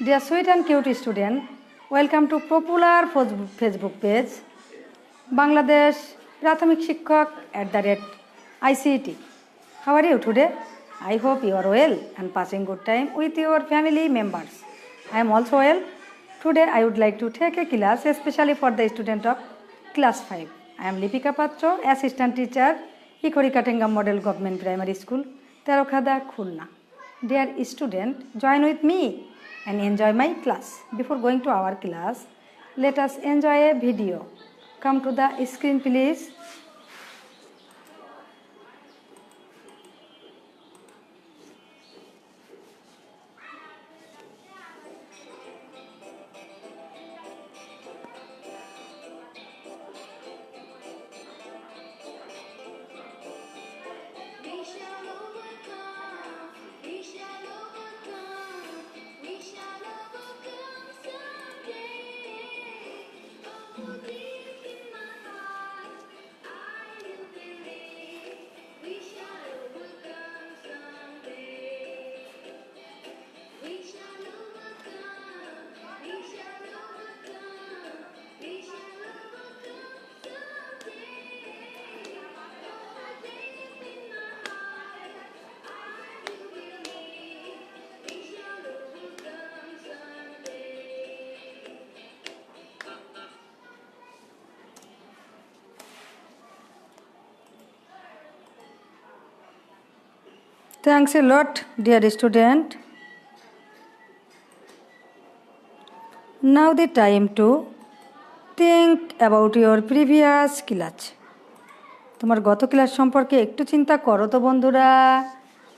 Dear sweet and cute student, welcome to popular Facebook page Bangladesh Prathamik Shikkak @ICT. How are you today? I hope you are well and passing good time with your family members. I am also well. Today I would like to take a class especially for the student of class 5. I am Lipika Patro, assistant teacher, Ikorikatengam Model Government Primary School, Tarokhada, Khulna. Dear student, join with me and enjoy my class. Before going to our class, let us enjoy a video. Come to the screen, please. Thanks a lot, dear student. Now the time to think about your previous class. তোমার গত class সম্পর্কে একটু চিন্তা করো তো বন্ধুরা।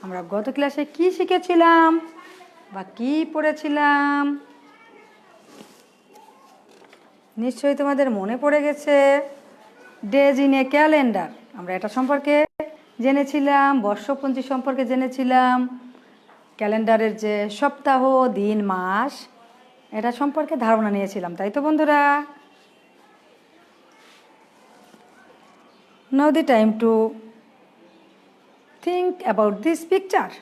আমরা গত ক্লাসে কি শিখেছিলাম বা কি পড়েছিলাম? নিশ্চয়ই তোমাদের মনে পড়ে গেছে। ডেজ ইন এ ক্যালেন্ডার, আমরা এটা সম্পর্কে জেনেছিলাম। বর্ষপঞ্জি সম্পর্কে জেনেছিলাম। ক্যালেন্ডারের যে সপ্তাহ, দিন, মাস, এটা সম্পর্কে ধারণা নিয়েছিলাম, তাই তো বন্ধুরা? Now the time to think about this picture.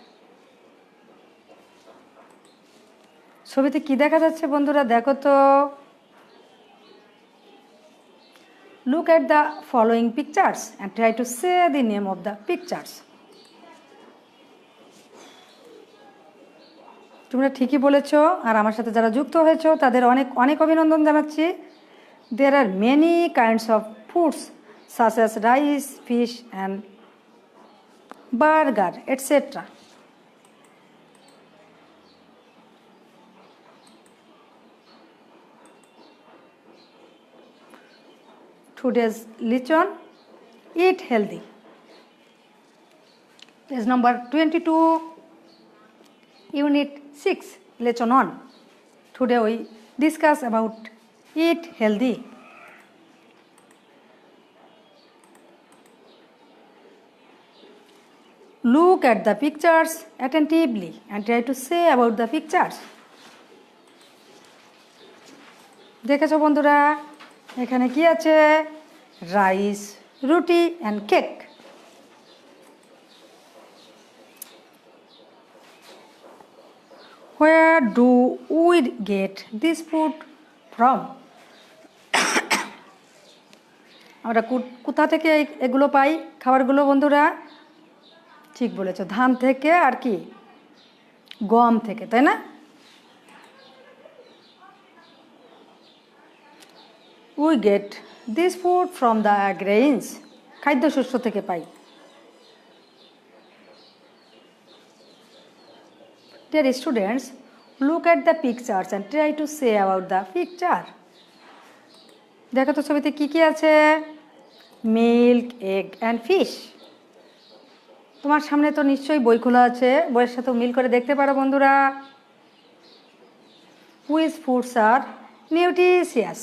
ছবিতে কি দেখা যাচ্ছে বন্ধুরা? দেখো তো। Look at the following pictures and try to say the name of the pictures. তোমরা ঠিকই বলেছো, আর আমার সাথে যারা যুক্ত হয়েছো তাদের অনেক অনেক অভিনন্দন জানাচ্ছি। There are many kinds of foods such as rice, fish and burger, etc. Today's lesson, eat healthy. Page number 22, Unit 6, lesson 1. Today we discuss about eat healthy. Look at the pictures attentively and try to say about the pictures. দেখেছো বন্ধুরা, এখানে কি আছে? Rice, রুটি and cake. Where do we get this food from? আমরা কোথা থেকে এগুলো পাই, খাবারগুলো বন্ধুরা? ঠিক বলেছো, ধান থেকে আর কি গম থেকে, তাই না? We get this food from the grains. খাদ্যশস্য থেকে পাই। Dear students, look at the pictures and try to say about the picture. দেখো তো ছবিতে কি কি আছে? Milk, egg and fish. তোমার সামনে তো নিশ্চয়ই বই খোলা আছে, বইয়ের সাথে মিল করে দেখতে পারো বন্ধুরা। Which foods are nutritious?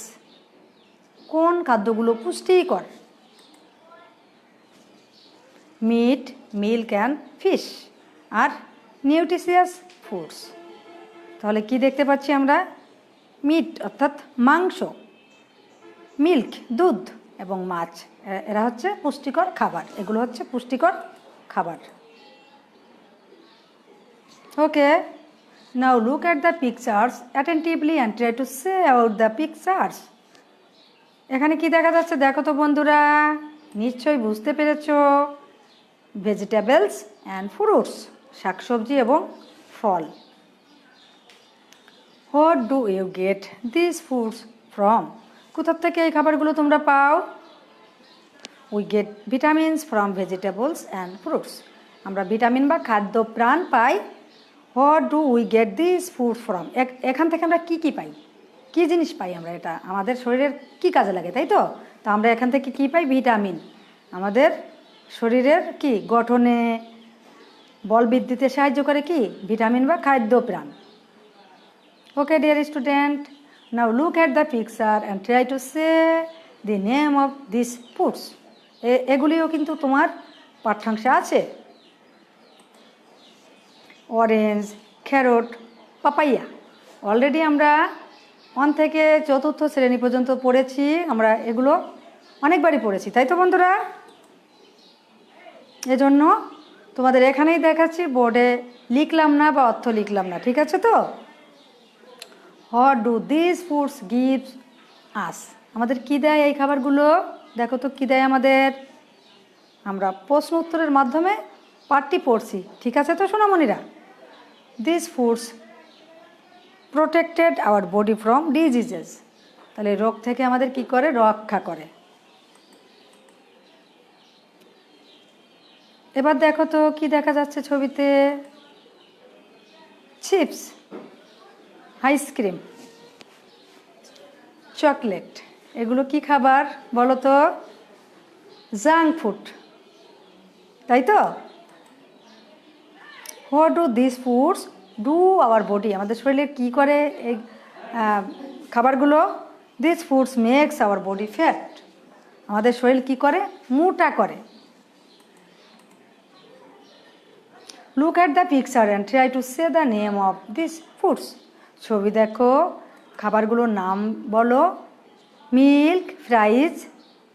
কোন খাদ্যগুলো পুষ্টিকর? মিট, মিল্ক অ্যান্ড ফিশ আর নিউট্রিশিয়াস ফুডস। তাহলে কি দেখতে পাচ্ছি আমরা? মিট অর্থাৎ মাংস, মিল্ক দুধ এবং মাছ, এরা হচ্ছে পুষ্টিকর খাবার। এগুলো হচ্ছে পুষ্টিকর খাবার। ওকে, Now look at the pictures attentively and try to say about the pictures. এখানে কি দেখা যাচ্ছে দেখো তো বন্ধুরা, নিশ্চয়ই বুঝতে পেরেছো। ভেজিটেবলস অ্যান্ড ফ্রুটস, শাকসবজি এবং ফল। What do you get this foods from? কোথা থেকে এই খাবারগুলো তোমরা পাও? We get vitamins from vegetables and fruits. আমরা ভিটামিন বা খাদ্য প্রাণ পাই। What do we get this food from? এখান থেকে আমরা কি কি পাই, কি জিনিস পাই আমরা? এটা আমাদের শরীরের কি কাজে লাগে, তাই তো? তো আমরা এখান থেকে কি পাই? ভিটামিন। আমাদের শরীরের কি গঠনে, বল বৃদ্ধিতে সাহায্য করে কি? ভিটামিন বা খাদ্য প্রাণ। Okay dear student, now look at the picture and try to say the name of this foods. এগুলিও কিন্তু তোমার পাঠ্যাংশে আছে। Orange, carrot, papaya. অলরেডি আমরা 1 থেকে 4th শ্রেণী পর্যন্ত পড়েছি। আমরা এগুলো অনেকবারই পড়েছি, তাই তো বন্ধুরা? এজন্য তোমাদের এখানেই দেখাচ্ছি, বোর্ডে লিখলাম না বা অর্থ লিখলাম না, ঠিক আছে তো? What do this foods gives us? আমাদের কি দেয় এই খাবারগুলো? দেখো তো কি দেয় আমাদের। আমরা প্রশ্ন উত্তরের মাধ্যমে পাঠটি পড়ছি, ঠিক আছে তো সোনামণিরা? This foods protected our body from diseases. তাহলে রোগ থেকে আমাদের কি করে? রক্ষা করে। এবার দেখো তো কি দেখা যাচ্ছে ছবিতে। চিপস, আইসক্রিম, চকলেট, এগুলো কি খাবার বলো তো? জাঙ্ক ফুড, তাই তো? What do this foods do our body? আমাদের শরীরে কি করে এই খাবারগুলো? This foods makes our body fat. আমাদের শরীর কি করে? মোটা করে। Look at the picture and try to say the name of this foods. ছবি দেখো, খাবারগুলোর নাম বলো। মিল্ক, ফ্রাইজ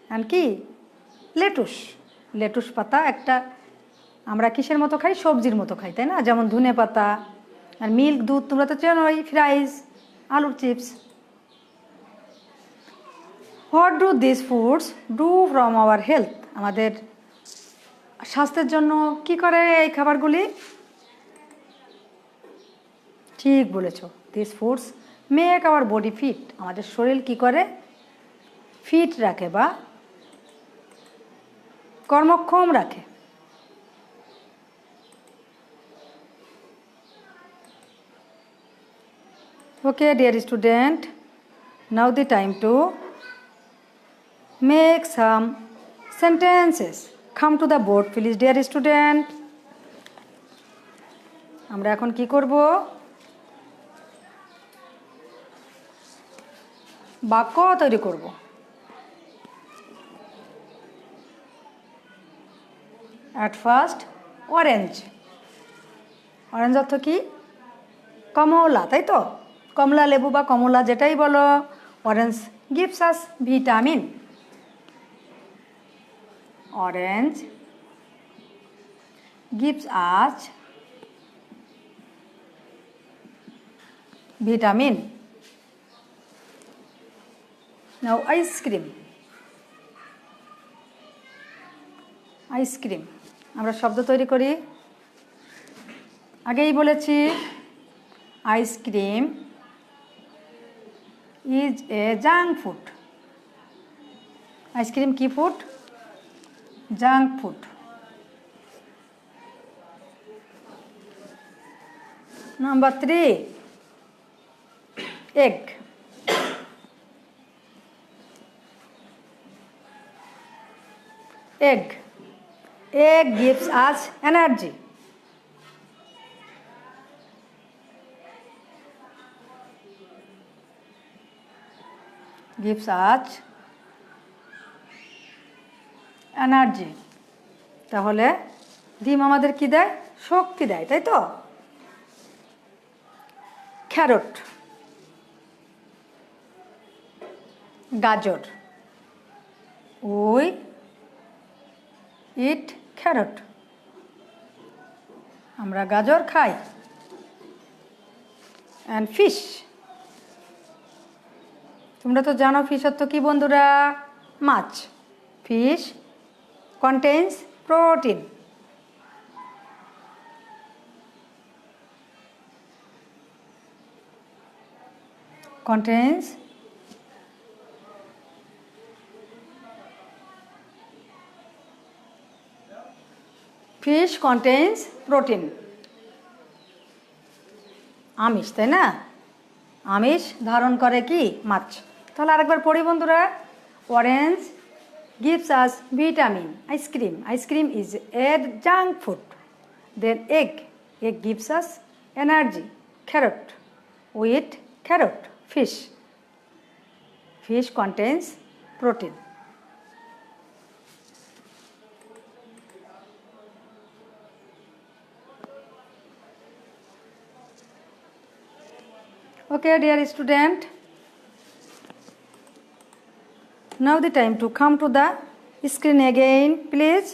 অ্যান্ড কি? লেটুস। লেটুস পাতা একটা আমরা কিসের মতো খাই? সবজির মতো খাই, তাই না? যেমন ধনে পাতা। আর মিল্ক, দুধ তোমরা তো চেনোই। ফ্রাইজ, আলুর চিপস। What do this foods do from our health? আমাদের স্বাস্থ্যের জন্য কি করে এই খাবারগুলি? ঠিক বলেছ, this foods make our body fit. আমাদের শরীর কি করে? ফিট রাখে বা কর্মক্ষম রাখে। Okay dear student, now the time to make some sentences. Come to the board please dear student. আমরা এখন কি করব? বাক্য তৈরি করব। At first, orange. অরেঞ্জ অর্থ কি? কমলা, তাই তো? কমলা লেবু বা কমলা যেটাই বলো। Orange gives us vitamin. Orange gives us vitamin. Now ice cream. Ice cream আমরা শব্দ তৈরি করি। আগেই বলেছি ice cream is a junk food. Ice cream কি food? Junk food. Number 3, egg. Egg egg gives us energy. Gives us energy. তাহলে ডিম আমাদের কি দেয়? শক্তি দেয়, তাই তো? ক্যারট, গাজর। We eat carrot. আমরা গাজর খাই। And fish. তোমরা তো জানো ফিশ অর্থ কি বন্ধুরা? মাছ। Fish contains protein. contains fish contains protein। আমিষ, তাই না? আমিষ ধারণ করে কি? মাছ। তাহলে আরেকবার পড়ি বন্ধুরা। Orange gives us vitamin। ice cream is a junk food। then egg gives us energy। carrot fish contains protein। okay dear student, now the time to come to the screen again please।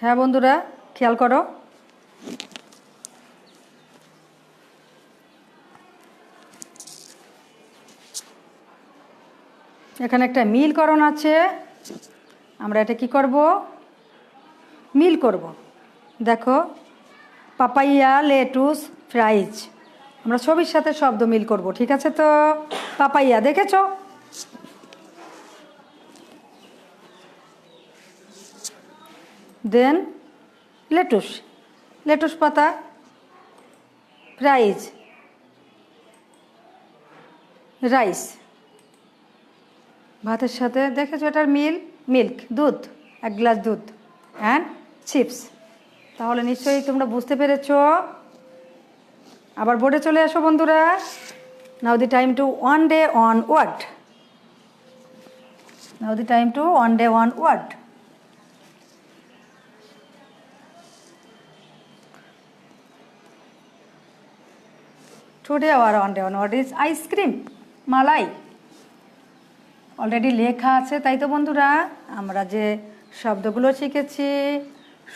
হ্যাঁ বন্ধুরা, খেয়াল করো। এখানে একটা মিলকরণ আছে, আমরা এটা কি করব? মিল করব। দেখো, পাপাইয়া, লেটুস, ফ্রাইজ। আমরা ছবির সাথে শব্দ মিল করব, ঠিক আছে? তো পাপাইয়া দেখেছো? দেন লেটুস পাতা। ফ্রাইজ রাইস। ভাতের সাথে দেখেছো এটার মিল্ক, দুধ, 1 গ্লাস দুধ। And chips. তাহলে নিশ্চয়ই তোমরা বুঝতে পেরেছো। আবার বোর্ডে চলে আসো বন্ধুরা। Now the time to one day one word. Today our one day one word is ice cream, মালাই। অলরেডি লেখা আছে, তাই তো বন্ধুরা? আমরা যে শব্দগুলো শিখেছি,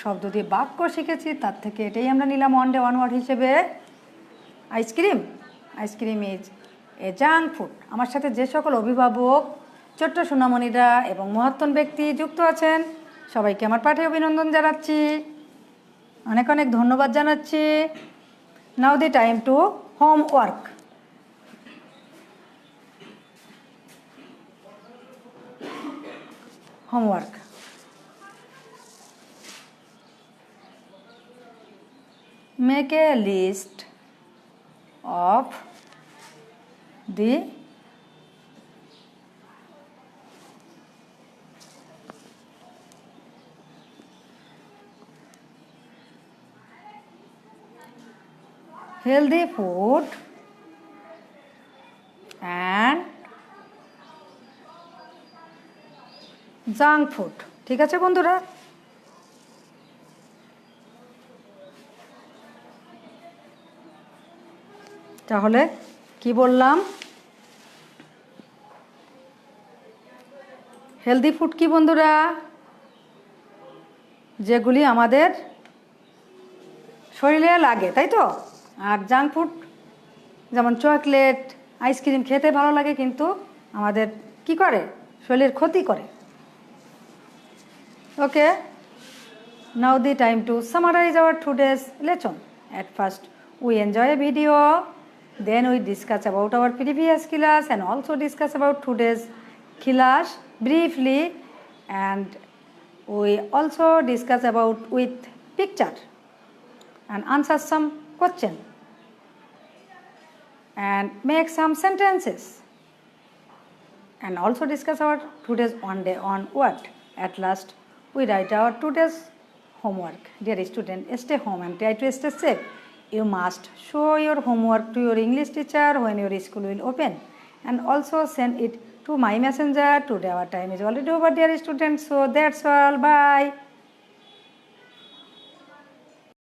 শব্দ দিয়ে বাক্য শিখেছি, তার থেকে এটাই আমরা নিলাম ওয়ান ডে ওয়ান ওয়ার্ড হিসেবে। Ice cream is a junk food. আমার সাথে যে সকল অভিভাবক, ছোট্ট সোনামণিরা এবং মহাত্মন ব্যক্তি যুক্ত আছেন, সবাইকে আমার পাঠে অভিনন্দন জানাচ্ছি, অনেক অনেক ধন্যবাদ জানাচ্ছি। Now the time to homework। make a list of the healthy food and junk food। ঠিক আছে বন্ধুরা? তাহলে কি বললাম? হেলদি ফুড কি বন্ধুরা? যেগুলি আমাদের শরীরে লাগে, তাই তো? আর জাঙ্ক ফুড যেমন চকলেট, আইসক্রিম খেতে ভালো লাগে, কিন্তু আমাদের কি করে? শরীরের ক্ষতি করে। Okay, now the time to summarise our today's lesson। at first we enjoy a video, then we discuss about our previous class and also discuss about today's class briefly, and we also discuss about with picture and answer some question and make some sentences, and also discuss our today's one day on word. At last we write our today's homework. Dear student, stay home and try to stay safe. You must show your homework to your English teacher when your school will open, and also send it to my messenger. Today our time is already over, dear students, so that's all. Bye.